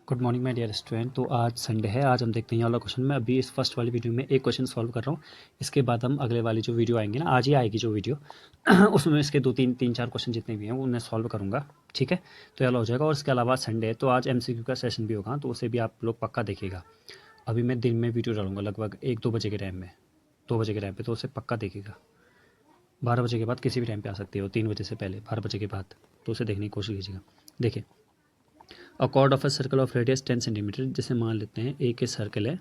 Good morning my dear student. तो आज Sunday है, आज हम देखते हैं ये वाला क्वेश्चन। मैं अभी इस फर्स्ट वाली वीडियो में एक क्वेश्चन सॉल्व कर रहा हूँ। इसके बाद हम अगले वाली जो वीडियो आएंगे ना, आज ही आएगी जो वीडियो उसमें इसके तीन चार क्वेश्चन जितने भी हैं वो मैं सॉल्व करूँगा। ठीक है, तो ये वाला हो जाएगा। और इसके अलावा संडे है तो आज MCQ का सेशन भी होगा, तो उसे भी आप लोग पक्का देखिएगा। अभी मैं दिन में वीडियो डालूंगा लगभग 1-2 बजे के टाइम में, 2 बजे के टाइम पर, तो उसे पक्का देखिएगा। 12 बजे के बाद किसी भी टाइम पर आ सकती हो, 3 बजे से पहले, 12 बजे के बाद, तो उसे देखने की कोशिश कीजिएगा। देखिए, अ cord of a circle of radius 10 centimetre, जैसे मान लेते हैं एक सर्कल है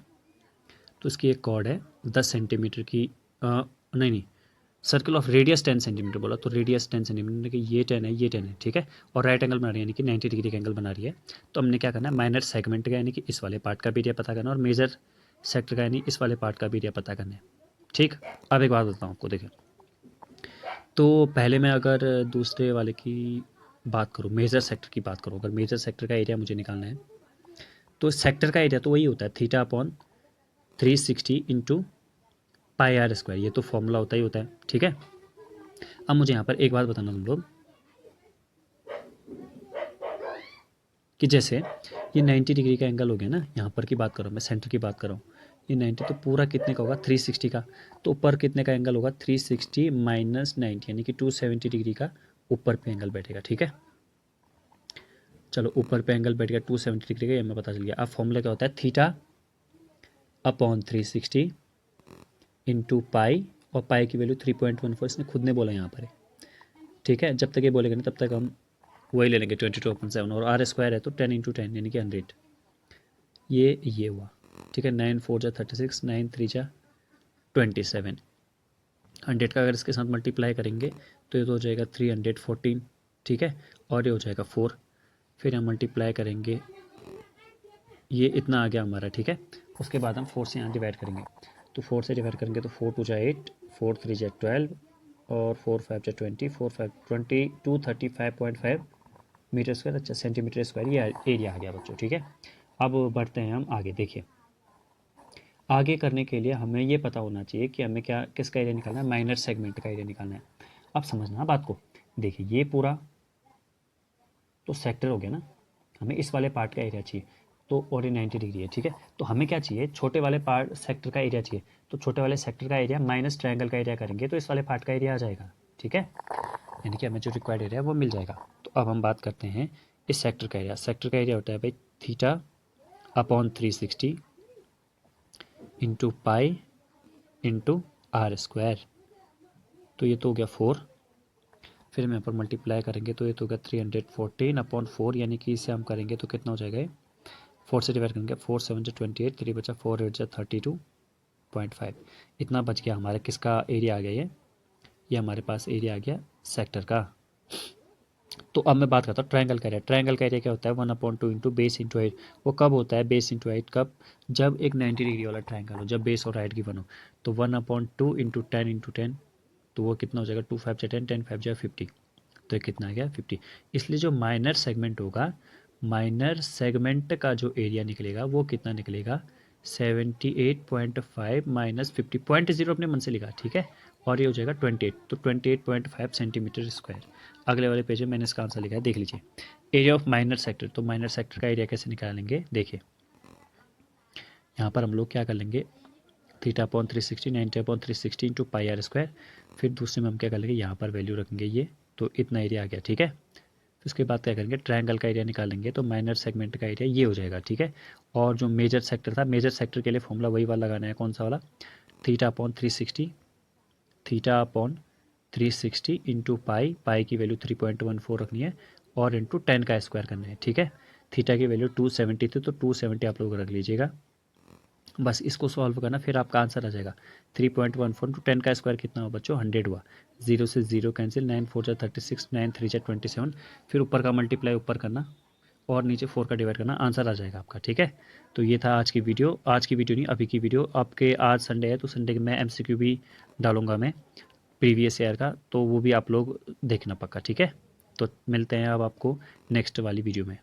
तो इसकी एक कॉर्ड है 10 सेंटीमीटर की। नहीं, सर्कल ऑफ रेडियस 10 सेंटीमीटर बोला, तो रेडियस 10 सेंटीमीटर कि ये 10 है, ये 10 है, ठीक है। और राइट एंगल बना रही है, यानी कि 90 डिग्री का एंगल बना रही है। तो हमने क्या करना है, माइनर सेगमेंट का यानी कि इस वाले पार्ट का भी एरिया पता करना है, और मेजर सेक्टर का यानी इस वाले पार्ट का भी एरिया पता करना है। ठीक, अब एक बात बताऊँ आपको, देखें। तो पहले मैं अगर दूसरे वाले की बात करूँ, मेजर सेक्टर की बात करूँ, अगर मेजर सेक्टर का एरिया मुझे निकालना है तो सेक्टर का एरिया तो वही होता है θ/360 इंटू पाई आर स्क्वायर। ये तो फॉर्मूला होता ही होता है, ठीक है। अब मुझे यहाँ पर एक बात बताना तुम लोग कि जैसे ये 90 डिग्री का एंगल हो गया ना, यहाँ पर की बात कर रहा हूँ मैं, सेंटर की बात कर रहा हूँ। ये 90 तो पूरा कितने का होगा, 360 का। तो ऊपर कितने का एंगल होगा, 360 माइनस 90 यानी कि 270 डिग्री का ऊपर पे एंगल बैठेगा, ठीक है। चलो, ऊपर पे एंगल बैठ गया 270 डिग्री का, ये हमें पता चल गया। अब फॉर्मूला क्या होता है, θ/360 इंटू पाई, और पाई की वैल्यू 3.14 इसने खुद ने बोला यहाँ पर, ठीक है। जब तक ये बोलेगा नहीं तब तक हम वही ले लेंगे 22/7, और आर स्क्वायर है तो 10 इंटू 10 यानी कि 100। ये हुआ, ठीक है। 9 4 जा 36, 9 3 जा 27। 100 का अगर इसके साथ मल्टीप्लाई करेंगे तो ये तो हो जाएगा 314, ठीक है। और ये हो जाएगा 4, फिर हम मल्टीप्लाई करेंगे, ये इतना आ गया हमारा, ठीक है। उसके बाद हम 4 से यहाँ डिवाइड करेंगे, तो 4 से डिवाइड करेंगे तो 4 2 जा 8, 4 3 जा 12, और 4 5 जा 20, 4 5 20, 235.5 मीटर स्क्वायर, अच्छा सेंटीमीटर स्क्वायर ये एरिया आ गया बच्चों, ठीक है। अब बढ़ते हैं हम आगे। देखिए, आगे करने के लिए हमें ये पता होना चाहिए कि हमें क्या, किसका एरिया निकालना है, माइनर सेगमेंट का एरिया निकालना है। अब समझना बात को, देखिए ये पूरा तो सेक्टर हो गया ना, हमें इस वाले पार्ट का एरिया चाहिए, तो और ये 90 डिग्री है, ठीक है। तो हमें क्या चाहिए, छोटे वाले पार्ट सेक्टर का एरिया चाहिए। तो छोटे वाले सेक्टर का एरिया माइनस ट्रायंगल का एरिया करेंगे तो इस वाले पार्ट का एरिया आ जाएगा, ठीक है। यानी कि हमें जो रिक्वायर्ड एरिया है वो मिल जाएगा। तो अब हम बात करते हैं इस सेक्टर का एरिया। सेक्टर का एरिया होता है भाई θ/360 into pi into r square. तो ये तो हो गया 4, फिर हम यहाँ पर मल्टीप्लाई करेंगे तो ये तो होगा 314/4, यानी कि इसे हम करेंगे तो कितना हो जाएगा, 4 से डिवाइड करेंगे, 4 7 जा 28, 3 बचा 4 8 जा 32.5। इतना बच गया हमारा, किसका एरिया आ गया, ये हमारे पास एरिया आ गया सेक्टर का। तो अब मैं बात करता हूँ ट्रायंगल का एरिया। ट्रायंगल का एरिया क्या होता है, 1/2 इंटू बेस इंटू हाइट। वो कब होता है, बेस इंटू हाइट कब, जब एक 90 डिग्री वाला ट्रायंगल हो, जब बेस और हाइट की बनो। तो 1/2 इंटू 10 इंटू 10, तो वो कितना हो जाएगा, 2 5 जा 10, 10 5 जा 50, तो कितना आ गया 50। इसलिए जो माइनर सेगमेंट होगा, माइनर सेगमेंट का जो एरिया निकलेगा वो कितना निकलेगा, 78.5 माइनस 50, 0.0 अपने मन से लिखा, ठीक है। और ये हो जाएगा 28, तो 28.5 सेंटीमीटर स्क्वायर। अगले वाले पेज में मैंने इसका आंसर लिखा है, देख लीजिए। एरिया ऑफ माइनर सेक्टर, तो माइनर सेक्टर का एरिया कैसे निकालेंगे, देखिए यहाँ पर हम लोग क्या कर लेंगे, θ/360 90/360 इंटू पाई आर स्क्वायर। फिर दूसरे में हम क्या कर लेंगे, यहाँ पर वैल्यू रखेंगे ये, तो इतना एरिया आ गया, ठीक है। उसके बाद क्या करेंगे, ट्रायंगल का एरिया निकालेंगे, तो माइनर सेगमेंट का एरिया ये हो जाएगा, ठीक है। और जो मेजर सेक्टर था, मेजर सेक्टर के लिए फॉर्मूला वही वाला लगाना है, कौन सा वाला, θ/360 इंटू पाई की वैल्यू 3.14 रखनी है, और इंटू 10 का स्क्वायर करना है, ठीक है। थीटा की वैल्यू 270 थी, तो 270 आप लोग रख लीजिएगा। बस इसको सॉल्व करना, फिर आपका आंसर आ जाएगा 3.14 टू 10 का स्क्वायर कितना हुआ बच्चों, 100 हुआ। 0 से 0 कैंसिल, 9 4 जा 36, 9 3 जा 27, फिर ऊपर का मल्टीप्लाई ऊपर करना और नीचे 4 का डिवाइड करना, आंसर आ जाएगा आपका, ठीक है। तो ये था आज की वीडियो, आज की वीडियो नहीं अभी की वीडियो। आपके आज संडे है तो संडे के मैं MCQ भी डालूंगा मैं प्रीवियस ईयर का, तो वो भी आप लोग देखना पक्का, ठीक है। तो मिलते हैं अब आपको नेक्स्ट वाली वीडियो में।